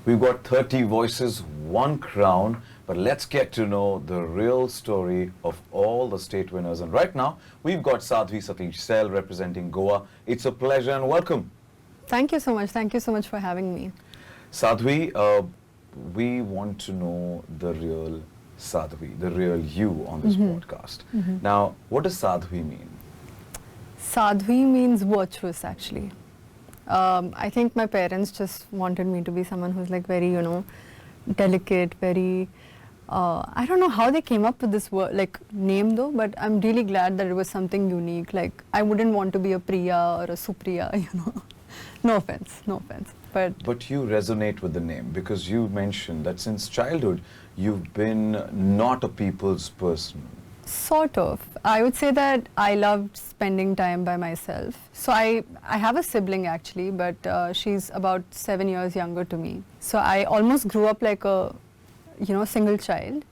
We've got 30 voices, one crown, but let's get to know the real story of all the state winners. And right now, we've got Sadhvi S Sail representing Goa. It's a pleasure and welcome. Thank you so much. Thank you so much for having me. Sadhvi, we want to know the real Sadhvi, the real you on this podcast. Now, what does Sadhvi mean? Sadhvi means virtuous, actually. I think my parents just wanted me to be someone who's like very, delicate, very, I don't know how they came up with this word, like name though, but I'm really glad that it was something unique. Like, I wouldn't want to be a Priya or a Supriya, No offense, no offense. But you resonate with the name because you mentioned that since childhood, you've been not a people's person. Sort of. I would say that I loved spending time by myself. So I have a sibling actually, but she's about 7 years younger to me. So I almost grew up like a, single child.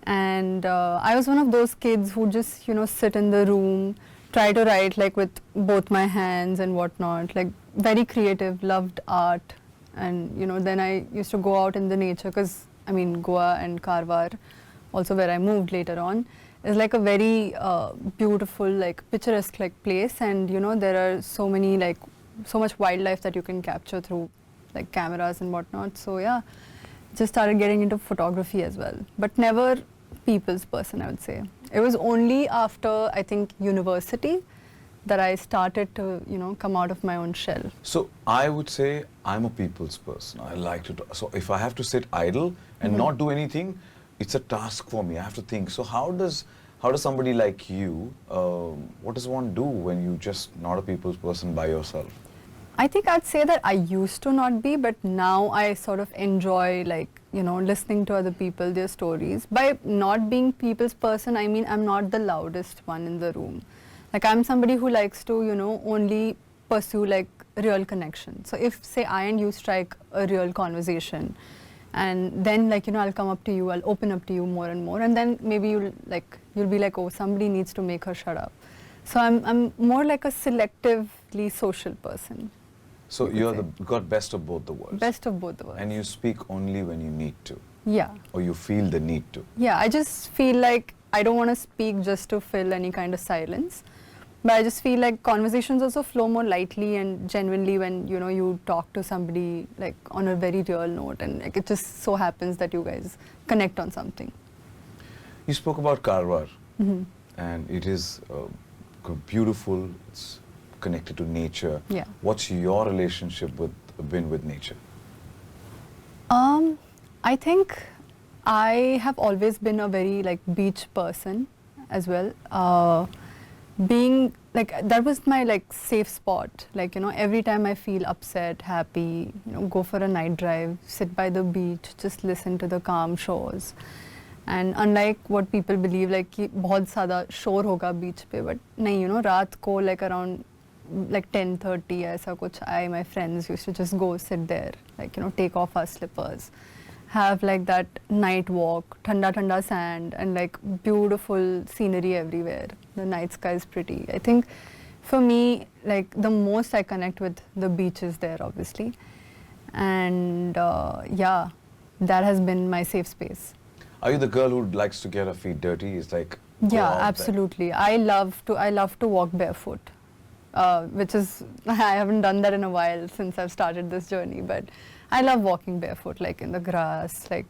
And I was one of those kids who just, sit in the room, try to write like with both my hands and whatnot, like very creative, loved art. And, then I used to go out in the nature because, Goa and Karwar, also where I moved later on, is like a very beautiful, like picturesque like place, and there are so much wildlife that you can capture through like cameras and whatnot. So yeah, just started getting into photography as well, but never people's person, I would say. It was only after I think university that I started to come out of my own shell. So I would say I'm a people's person. I like to talk. So if I have to sit idle and not do anything, it's a task for me. I have to think. So how does somebody like you, what does one do when you just not a people's person by yourself? I think I'd say that I used to not be, but now I sort of enjoy like, listening to other people, their stories. By not being people's person, I mean I'm not the loudest one in the room. Like I'm somebody who likes to, only pursue like real connection. So if say I and you strike a real conversation, and then like, I'll come up to you, I'll open up to you more and more, and then maybe you'll be like, oh, somebody needs to make her shut up. So I'm more like a selectively social person. So you're got best of both the worlds. Best of both the worlds. And you speak only when you need to. Yeah. Or you feel the need to. Yeah, I just feel like I don't want to speak just to fill any kind of silence. But I just feel like conversations also flow more lightly and genuinely when, you talk to somebody like on a very real note, and like, it just so happens that you guys connect on something. You spoke about Karwar, and it is beautiful, it's connected to nature. Yeah. What's your relationship been with nature? I think I have always been a very like beach person as well. Being like that was my like safe spot, like every time I feel upset, happy, go for a night drive, sit by the beach, just listen to the calm shores. And unlike what people believe, like कि बहुत ज़्यादा शोर होगा beach पे, but नहीं, रात को like around like 10:30 ऐसा कुछ, my friends used to just go sit there, like take off our slippers, have like that night walk, thanda sand, and like beautiful scenery everywhere. The night sky is pretty. I think for me, like the most I connect with the beaches there, obviously. And yeah, that has been my safe space. Are you the girl who likes to get her feet dirty? It's like yeah, absolutely. I love to walk barefoot, which is I haven't done that in a while since I've started this journey, but I love walking barefoot, like in the grass, like,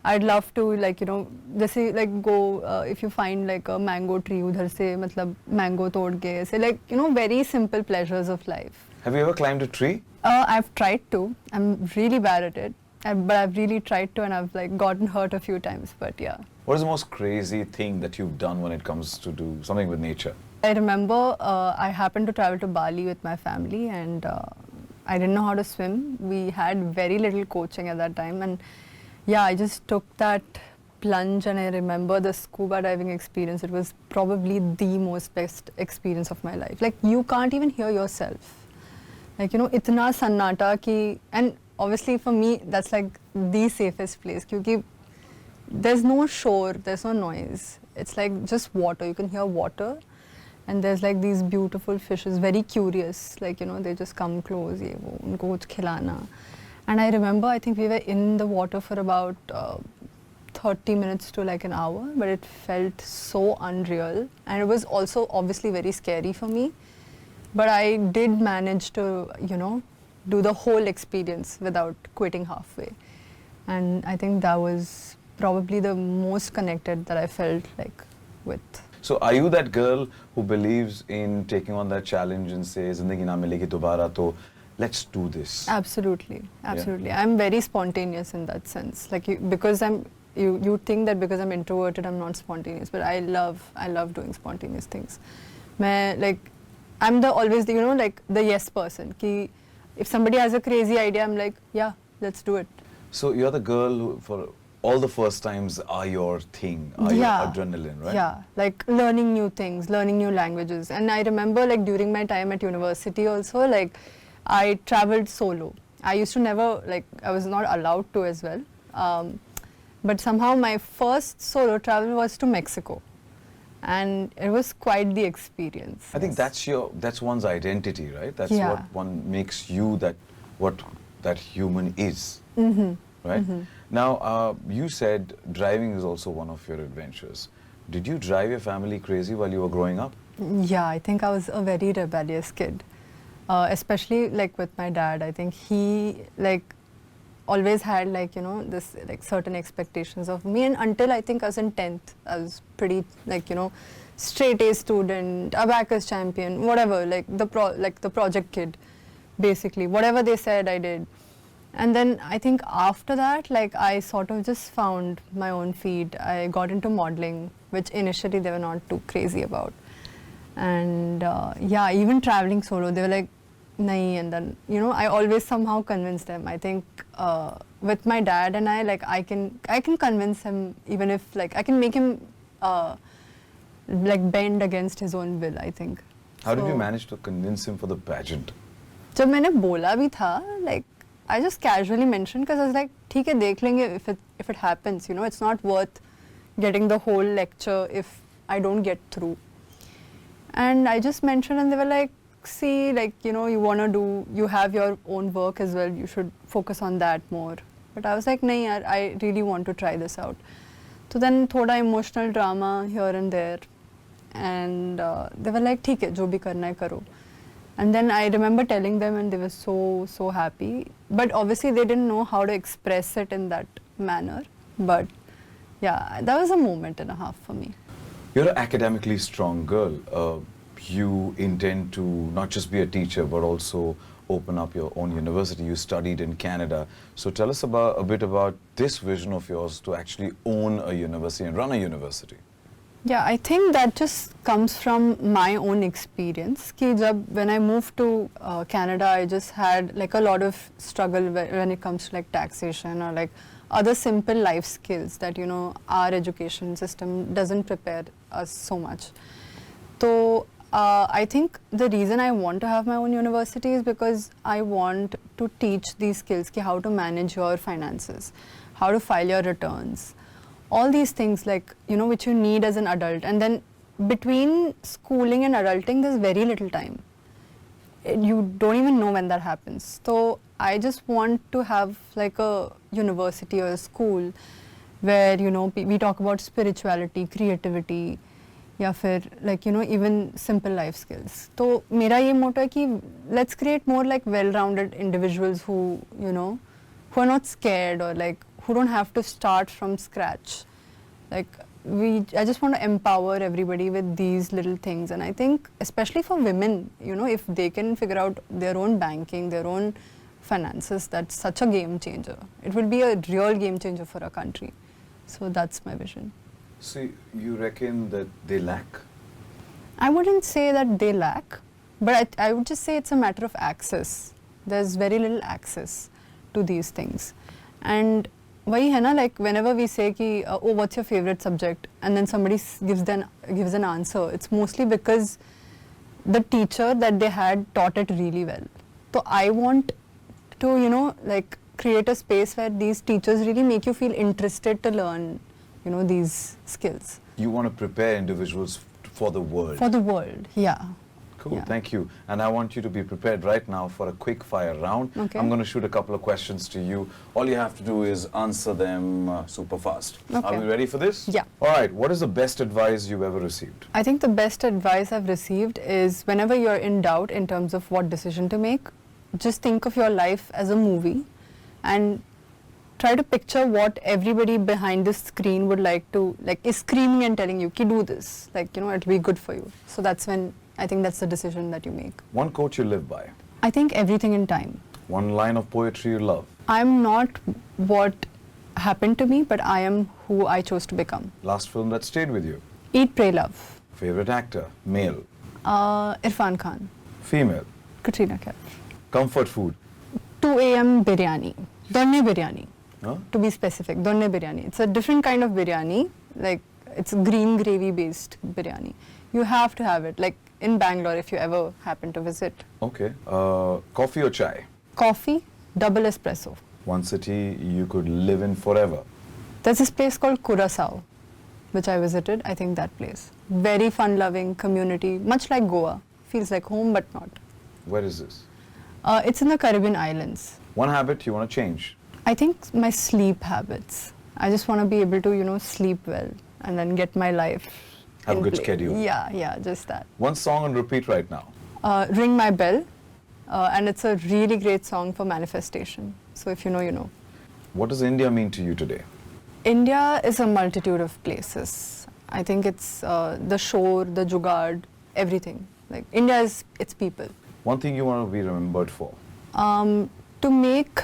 I'd love to, like, जैसे like go, if you find like a mango tree, उधर से मतलब mango तोड़ के ऐसे, like, very simple pleasures of life. Have you ever climbed a tree? I've tried to. I'm really bad at it, but I've really tried to, and I've like gotten hurt a few times, but yeah. What is the most crazy thing that you've done when it comes to do something with nature? I remember I happened to travel to Bali with my family, and I didn't know how to swim. We had very little coaching at that time, and yeah, I just took that plunge, and I remember the scuba diving experience. It was probably the most best experience of my life. Like, you can't even hear yourself. Like, itna sannata ki, and obviously for me, that's like the safest place, because there's no shore, there's no noise. It's like just water. You can hear water. And there's like these beautiful fishes, very curious, like, they just come close, ye wo, unko kuch khilana. And I remember, I think we were in the water for about 30 minutes to like an hour, but it felt so unreal. And it was also obviously very scary for me. But I did manage to, do the whole experience without quitting halfway. And I think that was probably the most connected that I felt like with. So are you that girl who believes in taking on that challenge and says, "Zindagi na milegi dobara, to let's do this"? Absolutely, absolutely. Yeah. I'm very spontaneous in that sense. Like because you think that because I'm introverted, I'm not spontaneous, but I love doing spontaneous things. I'm always the the yes person. Ki if somebody has a crazy idea, I'm like, yeah, let's do it. So you're the girl who, for all the first times, are your thing, are your adrenaline, right? Yeah, like learning new things, learning new languages. And I remember like during my time at university also, like I traveled solo. I used to never, I was not allowed to as well. But somehow my first solo travel was to Mexico. And it was quite the experience. I think that's one's identity, right? That's what one makes you what that human is, right? Now, you said driving is also one of your adventures. Did you drive your family crazy while you were growing up? Yeah, I think I was a very rebellious kid, especially like with my dad. I think he always had this certain expectations of me, and until I think I was in 10th, I was pretty straight A student, abacus champion, whatever, the project kid, basically. Whatever they said, I did. And then I think after that, I sort of just found my own feet. I got into modeling, which initially they were not too crazy about. And even traveling solo, they were like, nahi, and then, I always somehow convinced them. I think with my dad and I can convince him, even if I can make him bend against his own will, I think. How did you manage to convince him for the pageant? जब मैंने बोला भी था, I just casually mentioned because I was like, ठीक है, देख लेंगे if it happens, it's not worth getting the whole lecture if I don't get through. And I just mentioned, and they were like, see, you have your own work as well, you should focus on that more. But I was like, nahi yaar, I really want to try this out. So then thoda emotional drama here and there, and they were like, ठीक है, जो भी करना है करो. And then I remember telling them, and they were so happy. But obviously they didn't know how to express it in that manner. But yeah, that was a moment and a half for me. You're an academically strong girl. You intend to not just be a teacher, but also open up your own university. You studied in Canada. So tell us a bit about this vision of yours to actually own a university and run a university. Yeah, I think that just comes from my own experience. When I moved to Canada, I just had a lot of struggle when it comes to taxation or other simple life skills that our education system doesn't prepare us so much. So I think the reason I want to have my own university is because I want to teach these skills, how to manage your finances, how to file your returns. All these things which you need as an adult, and then between schooling and adulting there's very little time. You don't even know when that happens. So I just want to have a university or a school where we talk about spirituality, creativity, या फिर even simple life skills. So मेरा ये motto है कि let's create more well-rounded individuals who who are not scared or who don't have to start from scratch. I just want to empower everybody with these little things, and I think especially for women, if they can figure out their own banking, their own finances, that's such a game changer. It will be a real game changer for our country. So that's my vision. So you reckon that they lack? I wouldn't say that they lack, but I would just say it's a matter of access. There's very little access to these things. And वही है ना, whenever we say कि oh, what's your favorite subject, and then somebody gives an answer, it's mostly because the teacher that they had taught it really well. So I want to create a space where these teachers really make you feel interested to learn these skills. You want to prepare individuals for the world. For the world, yeah. Cool, Yeah. thank you. And I want you to be prepared right now for a quick fire round. Okay. I'm going to shoot a couple of questions to you. All you have to do is answer them super fast. Okay. Are we ready for this? Yeah. All right, what is the best advice you've ever received? I think the best advice I've received is whenever you're in doubt in terms of what decision to make, just think of your life as a movie and try to picture what everybody behind the screen would like to, like, is screaming and telling you, ki do this, like, you know, it'll be good for you. So that's when I think that's the decision that you make. One quote you live by. I think everything in time. One line of poetry you love. I'm not what happened to me, but I am who I chose to become. Last film that stayed with you. Eat, Pray, Love. Favorite actor? Male. Irfan Khan. Female. Katrina Kaif. Comfort food. 2 a.m. biryani. Donne biryani. Huh? To be specific, donne biryani. It's a different kind of biryani, like it's green gravy based biryani. You have to have it, like in Bangalore if you ever happen to visit. Okay. Coffee or chai? Coffee, double espresso. One city you could live in forever. There's this place called Curaçao, which I visited. I think that place. Very fun loving community, much like Goa. Feels like home but not. Where is this? It's in the Caribbean islands. One habit you want to change? I think my sleep habits. I just want to be able to, you know, sleep well and then get my life. Have a in good play. schedule. Yeah, just that. One song on repeat right now. Ring My Bell, and it's a really great song for manifestation. So if you know, you know. What does India mean to you today? India is a multitude of places. I think it's the shore, the jugaad, everything. Like India is its people. One thing you want to be remembered for? To make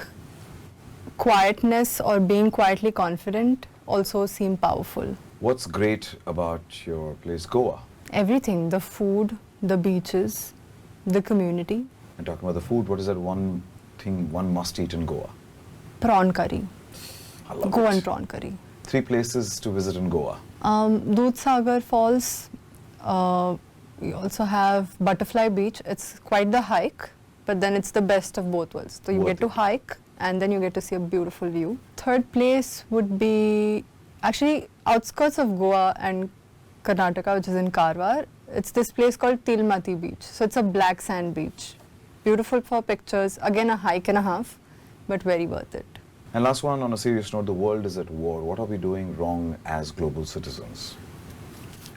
quietness or being quietly confident also seem powerful. What's great about your place, Goa? Everything, the food, the beaches, the community. And talking about the food, what is that one thing one must eat in Goa? Prawn curry, I love Goan it. prawn curry. 3 places to visit in Goa. Dudhsagar Falls. We also have Butterfly Beach. It's quite the hike, but then it's the best of both worlds. So you Worth get to it. hike and then you get to see a beautiful view. Third place would be actually outskirts of Goa and Karnataka, which is in Karwar. It's this place called Tilmati Beach. So it's a black sand beach. Beautiful for pictures. Again, a hike and a half, but very worth it. And last one, on a serious note, the world is at war. What are we doing wrong as global citizens?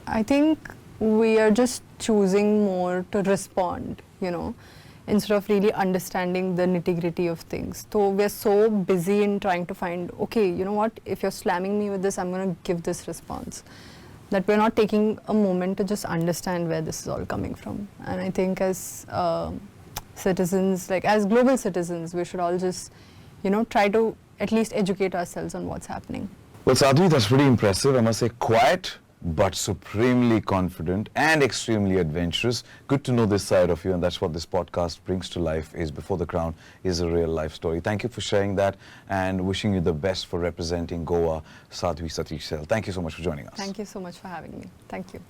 I think we are just choosing more to respond, you know, instead of really understanding the nitty-gritty of things. So we're so busy in trying to find, okay, you know what, if you're slamming me with this, I'm going to give this response. That we're not taking a moment to just understand where this is all coming from. And I think as citizens, like as global citizens, we should all just, you know, try to at least educate ourselves on what's happening. Well, Sadhvi, that's pretty impressive. I must say, quiet, but supremely confident and extremely adventurous. Good to know this side of you, and that's what this podcast brings to life, is Before the Crown is a real life story. Thank you for sharing that, and wishing you the best for representing Goa, Sadhvi S Sail. Thank you so much for joining us. Thank you so much for having me. Thank you.